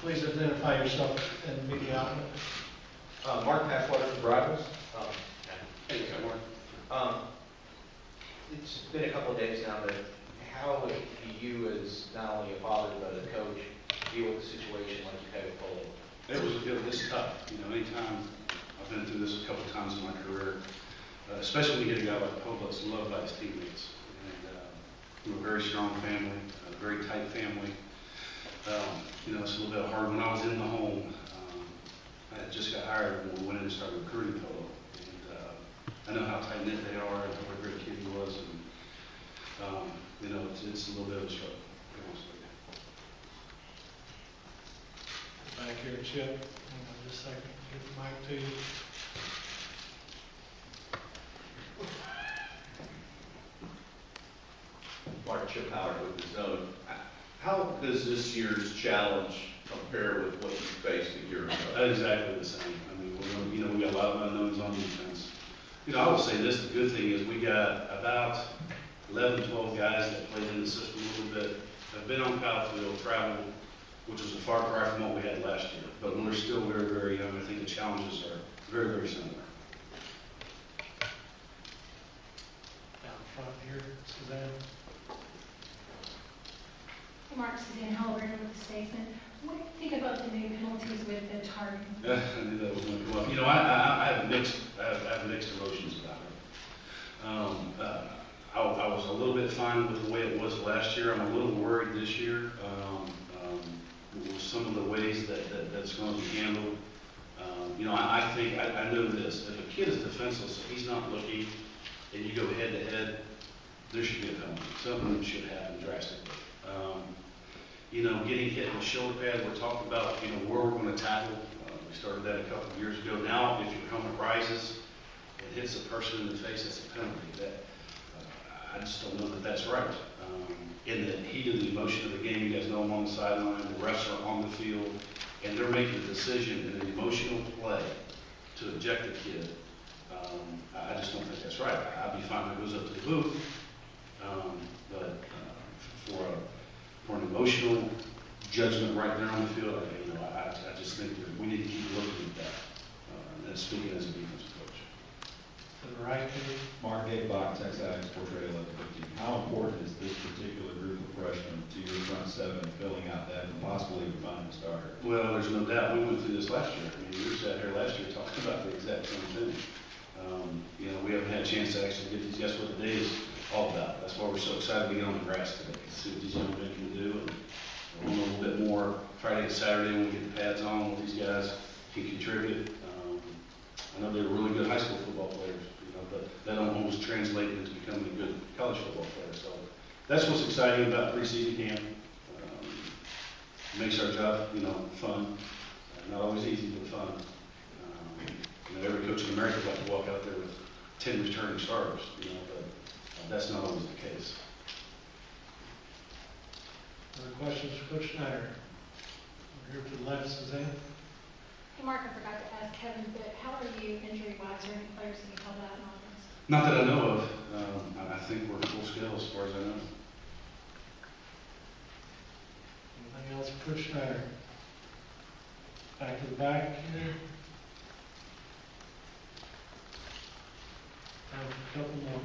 Please identify yourself and media outlet. Mark Passwater from Bridals. Hey, good morning. It's been a couple of days now, but how do you, as not only a father but a coach, deal with a situation like you had with Polo? It's tough. You know, anytime I've been through this a couple of times in my career, especially when you get a guy like Polo that's loved by his teammates. And we're a very strong family, a very tight family. You know, it's a little bit hard. When I was in the home, I had just got hired when we went in and started recruiting Polo. I know how tight-knit they are and what a great kid he was. And, you know, it's a little bit of a struggle, to be honest with you. Back here, Chip. Hang on just a second. Get the mic to you. Mark Chip Howard with the Zone. How does this year's challenge compare with what you faced a year ago? Exactly the same. I mean, we got a lot of unknowns on defense. You know, I will say this, the good thing is we got about 11, 12 guys that played in the system a little bit, have been on Kyle traveled, which was a far cry from what we had last year. But we're still very, very young. I think the challenges are very, very similar. Down front here, Suzanne. Hey Mark, Suzanne Halliburton with the Statesman. What do you think about the new penalties with the targeting? I knew that was going to come up. You know, I have mixed emotions about it. I was a little bit fine with the way it was last year. I'm a little worried this year with some of the ways that's going to be handled. You know, I think, I know this, if a kid is defenseless, if he's not looking, and you go head to head, there should be a penalty. Something should happen drastically. You know, getting hit in the shoulder pad, we're talking about, you know, where we're going to tackle. We started that a couple of years ago. Now, if your helmet rises and hits a person in the face, that's a penalty. That I just don't know that that's right. In the heat of the emotion of the game, you guys know I'm on the sideline, the refs are on the field, and they're making a decision in an emotional play to eject the kid. I just don't think that's right. I'd be fine if it goes up to the booth, but for an emotional judgment right there on the field, I just think that we need to keep looking at that. And speaking as a defensive coach. To the right, please. Mark Dave Bach, Texas A&M Sports Radio 1150. How important is this particular group of freshmen to your front seven filling out that and possibly even finding a starter? Well, there's no doubt. We went through this last year. I mean, we were sat here last year talking about the exact same thing. You know, we haven't had a chance to actually get these guys what the day is all about. That's why we're so excited to get on the grass today, to see what these young men can do. And we'll know a little bit more Friday and Saturday when we get the pads on, what these guys can contribute. I know they're really good high school football players, you know, but that don't always translate into becoming a good college football player. So that's what's exciting about preseason camp. Makes our job, you know, fun. Not always easy, but fun. You know, every coach in America would like to walk out there with 10 returning starters, you know, but that's not always the case. Other questions for Coach Snyder? We're here to the left, Suzanne. Hey Mark, I forgot to ask Kevin, but how are you injury-wise? Are any players that you called out in offense? Not that I know of. I think we're full scale as far as I know. Anything else for Coach Snyder? Back to the back here. Time for a couple more.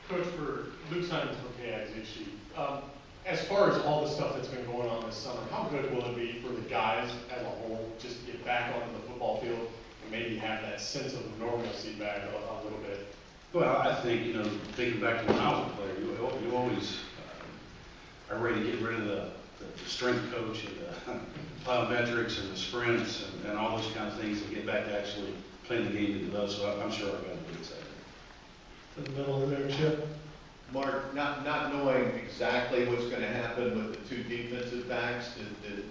Coach, for Luke Simons from KIZG, as far as all the stuff that's been going on this summer, how good will it be for the guys as a whole just to get back onto the football field and maybe have that sense of normalcy back a little bit? Well, I think, you know, thinking back to when I was a player, you always are ready to get rid of the strength coach and the plyometrics and the sprints and all those kind of things and get back to actually playing the game that you love. So I'm sure our guys will be excited. To the middle of there, Chip. Mark, not knowing exactly what's going to happen with the two defensive backs,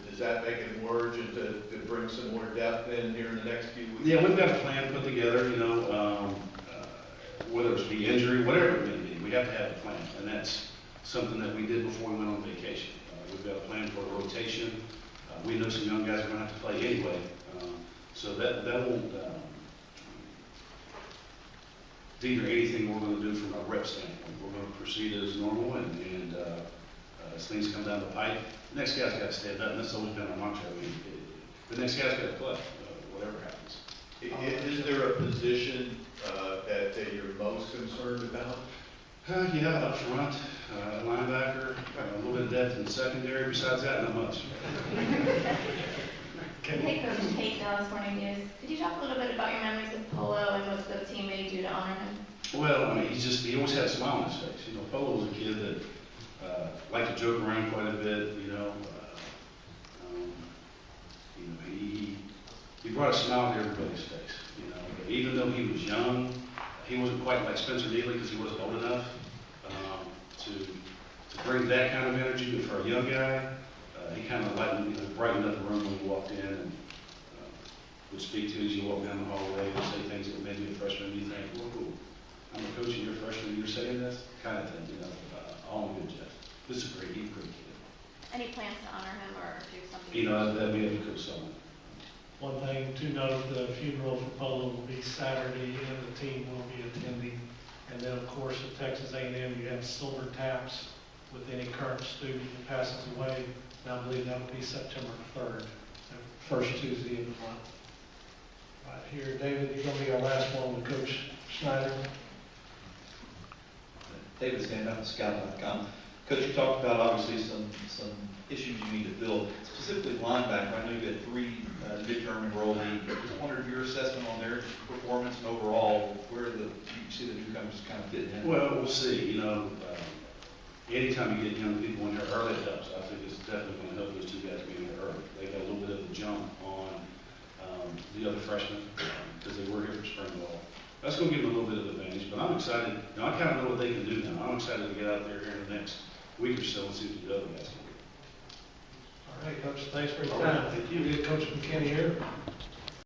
does that make it more urgent to bring some more depth in here in the next few weeks? Yeah, we've got a plan put together, you know, whether it's the injury, whatever it may be, we have to have a plan. And that's something that we did before we went on vacation. We've got a plan for a rotation. We know some young guys are going to have to play anyway. So that won't deter anything we're going to do from a rep standpoint. We're going to proceed as normal and as things come down the pipe, the next guy's got to stand up, and that's always been our mantra. I mean, the next guy's got to play, whatever happens. Is there a position that you're most concerned about? Yeah, up front, linebacker, a little bit of depth in the secondary. Besides that, not much. Hey, Coach Kate, Dallas Morning News. Could you talk a little bit about your memories of Polo and what the team made do to honor him? Well, I mean, he always had a smile on his face. You know, Polo was a kid that liked to joke around quite a bit. He brought a smile to everybody's face. You know, even though he was young, he wasn't quite like Spencer Neely because he wasn't old enough to bring that kind of energy. But for a young guy, he kind of brightened up the room when he walked in and would speak to you as you walk down the hallway and say things that maybe a freshman you think, well, cool. I'm a coach and you're a freshman and you're saying this kind of thing, all in good jest. This is a great kid. Any plans to honor him or do something? You know, that'd be a coach song. One thing to note, the funeral for Polo will be Saturday, and the team will be attending. And then, of course, at Texas A&M, you have silver taps with any current student that passes away. And I believe that will be September 3rd, the first Tuesday of the month. Right here, David, you're going to be our last one with Coach Snyder. David Stanhope, Scout.com. Coach, you talked about obviously some issues you need to fill, specifically linebacker. I know you had 3 midterm enrollees. I wondered your assessment on their performance and overall where you see the newcomers kind of fitting in. Well, we'll see. Anytime you get young people in here early, it helps. I think it's definitely going to help those 2 guys being here early. They got a little bit of a jump on the other freshmen because they were here for spring ball. That's going to give them a little bit of advantage, but I'm excited. I kind of know what they can do now. I'm excited to get out there here in the next week or so and see what the other guys can do. All right, Coach, thanks for your time. Thank you. Get Coach McKinney here.